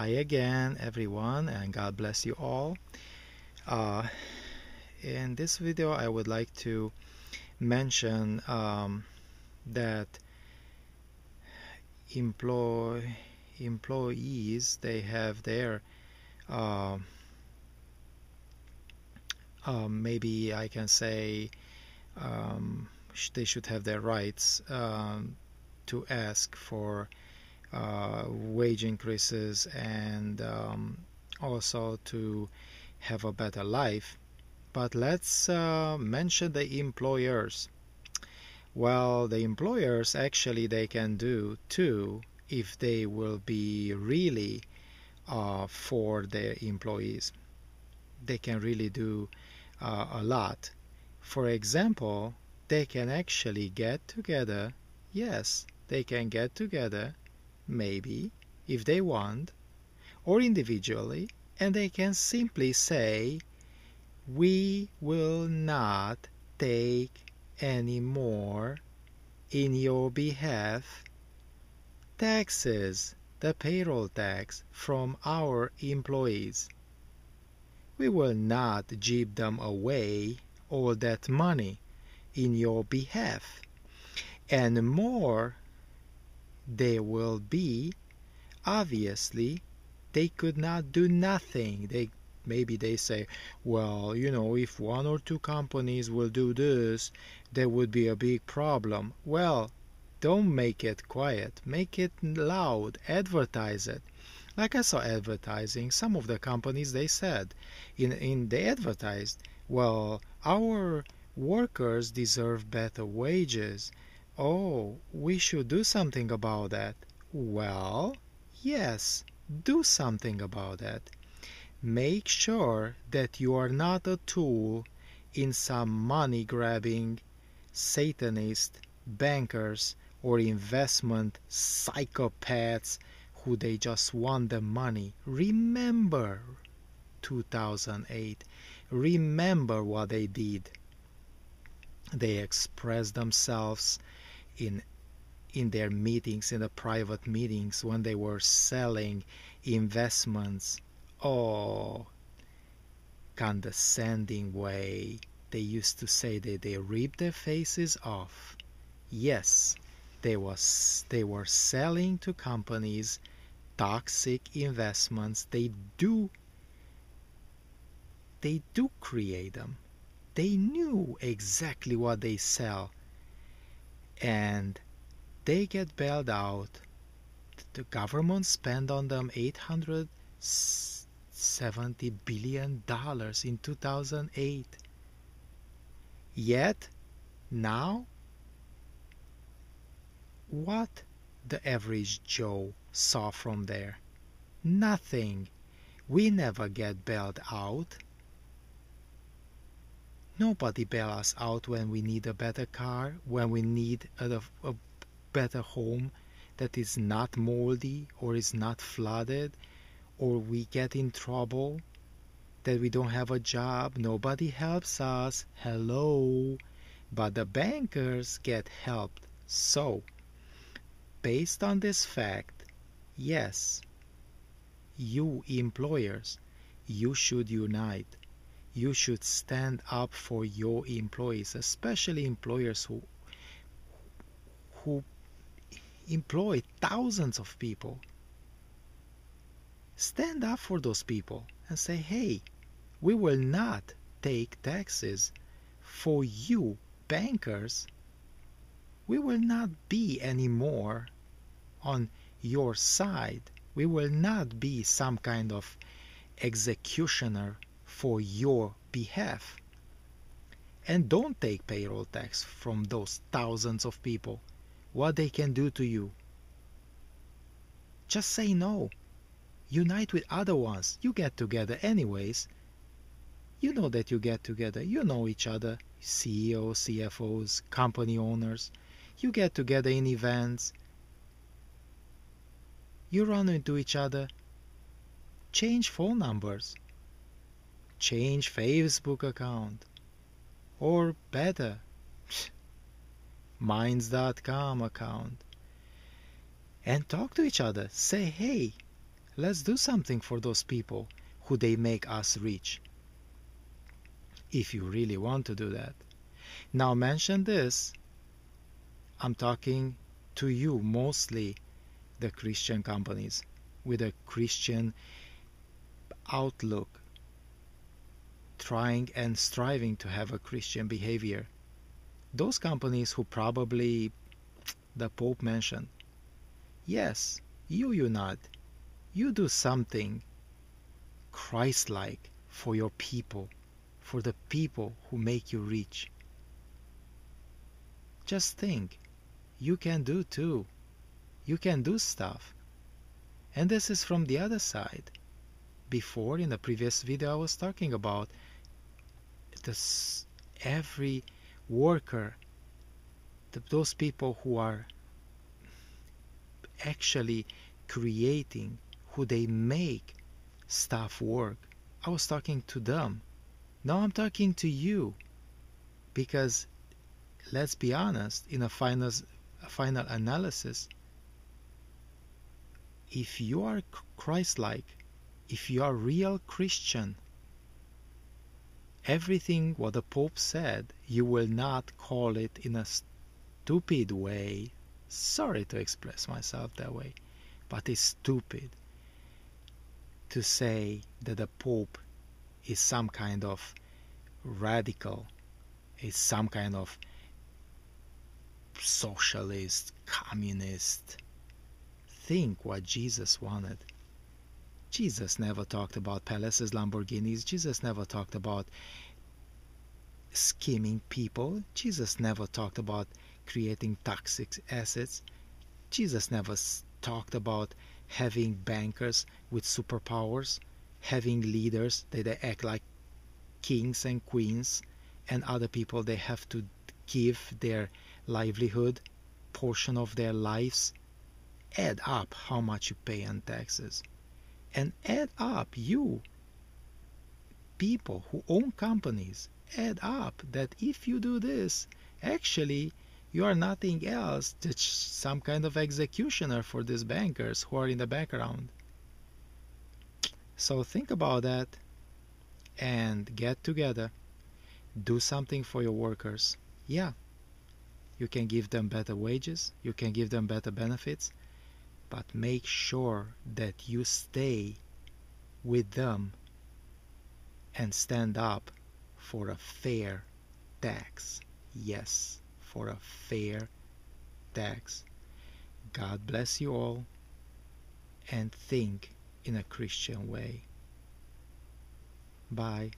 Hi again, everyone, and God bless you all. Uh, in this video, I would like to mention that employ employees they have their uh, maybe I can say they should have their rights to ask for wage increases and also to have a better life. But let's mention the employers. Well, the employers actually they can do too if they will be really for their employees. They can really do a lot. For example, they can actually get together. Yes, they can get together, maybe, if they want, or individually, and they can simply say, we will not take any more in your behalf taxes, the payroll tax from our employees. We will not give them away all that money in your behalf. And more there will be, obviously, they could not do nothing. Maybe they say, well, if one or two companies will do this, there would be a big problem. Well, don't make it quiet. Make it loud. Advertise it. Like I saw advertising, some of the companies they said, they advertised, well, our workers deserve better wages. Oh, we should do something about that. Well, yes, do something about that. Make sure that you are not a tool in some money-grabbing Satanist bankers or investment psychopaths who they just want the money. Remember 2008. Remember what they did. They expressed themselves in their meetings, in the private meetings when they were selling investments. Oh, condescending way. They used to say that they ripped their faces off. Yes, they were selling to companies toxic investments. They do create them. They knew exactly what they sell, and they get bailed out. The government spent on them $870 billion in 2008. Yet now, what the average Joe saw from there? Nothing. We never get bailed out. Nobody bails us out when we need a better car, when we need a better home that is not moldy or is not flooded, or we get in trouble, that we don't have a job. Nobody helps us. Hello. But the bankers get helped. So, based on this fact, yes, you employers, you should unite. You should stand up for your employees, especially employers who employ thousands of people. Stand up for those people and say, hey, we will not take taxes for you bankers. We will not be anymore on your side. We will not be some kind of executioner for your behalf. And don't take payroll tax from those thousands of people. What they can do to you. Just say no. Unite with other ones. You get together anyways. You know that you get together. You know each other. CEOs, CFOs, company owners. You get together in events. You run into each other. Change phone numbers. Change Facebook account. Or better, Minds.com account. And talk to each other. Say, hey, Let's do something for those people who they make us rich, if you really want to do that. Now mention this, I'm talking to you, mostly the Christian companies with a Christian outlook, trying and striving to have a Christian behavior. Those companies who probably the Pope mentioned. Yes, you unite. You do something Christ-like for your people, for the people who make you rich. Just think, you can do too. You can do stuff. And this is from the other side. Before, in the previous video, I was talking about this, every worker, those people who are actually creating, who they make stuff work. I was talking to them. Now I'm talking to you, because let's be honest, in a final analysis, if you are Christ-like, if you are real Christian, everything what the Pope said, you will not call it in a stupid way. Sorry to express myself that way, but it's stupid to say that the Pope is some kind of radical, is some kind of socialist, communist. Think what Jesus wanted. Jesus never talked about palaces, Lamborghinis. Jesus never talked about scheming people. Jesus never talked about creating toxic assets. Jesus never talked about having bankers with superpowers, having leaders that they act like kings and queens, and other people they have to give their livelihood, portion of their lives. Add up how much you pay on taxes, and add up, you people who own companies, add up that if you do this, actually you are nothing else than some kind of executioner for these bankers who are in the background. So think about that and get together. Do something for your workers. Yeah, you can give them better wages, you can give them better benefits, but make sure that you stay with them and stand up for a fair tax. Yes, for a fair tax. God bless you all, and think in a Christian way. Bye.